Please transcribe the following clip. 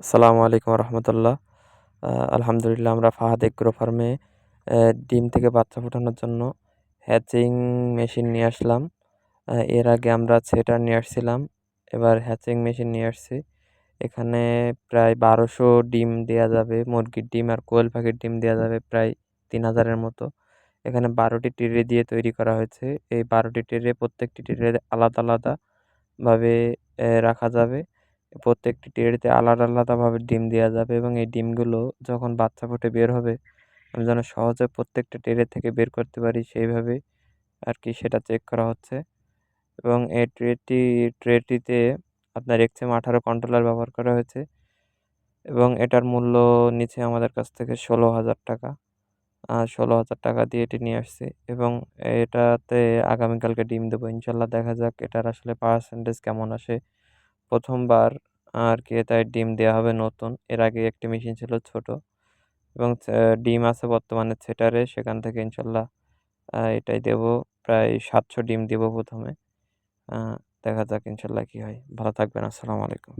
আসসালামু আলাইকুম রহমতুল্লাহ। আলহামদুলিল্লাহ আমরা ফাহাদ এগ্রো ফার্মে ডিম থেকে বাচ্চা ফোটানোর জন্য হ্যাচিং মেশিন নিয়ে আসলাম। এর আগে আমরা সেটার নিয়ে আসছিলাম, এবার হ্যাচিং মেশিন নিয়ে আসছি। এখানে প্রায় 1200 ডিম দেয়া যাবে, মুরগির ডিম আর কোয়েল পাখির ডিম দেয়া যাবে প্রায় 3000-এর মতো। এখানে 12টি ট্রে দিয়ে তৈরি করা হয়েছে। এই 12টি ট্রে প্রত্যেকটি ট্রে আলাদা আলাদা ভাবে রাখা যাবে। প্রত্যেকটি ট্রেতে আলাদা আলাদাভাবে ডিম দেয়া যাবে এবং এই ডিমগুলো যখন বাচ্চা ফুটে বের হবে, আমি যেন সহজে প্রত্যেকটা ট্রে থেকে বের করতে পারি সেইভাবে আরকি সেটা চেক করা হচ্ছে। এবং এই ট্রেটিতে আপনার এক্সএম 18 কন্ট্রোলার ব্যবহার করা হয়েছে এবং এটার মূল্য নিচ্ছে আমাদের কাছ থেকে 16,000 টাকা। 16,000 টাকা দিয়ে এটি নিয়ে আসছি এবং এটাতে আগামীকালকে ডিম দেবো ইনশাল্লাহ। দেখা যাক এটার আসলে পার্সেন্টেজ কেমন আসে। প্রথমবার আরকি এটায় ডিম দেয়া হবে নতুন। এর আগে একটি মেশিন ছিল ছোট এবং ডিম আছে বর্তমানে সেটারে, সেখান থেকে ইনশাল্লাহ এটাই দেবো। প্রায় 700 ডিম দেবো প্রথমে। আ দেখা যাক ইনশাল্লাহ কি হয়। ভালো থাকবেন। আসসালামু আলাইকুম।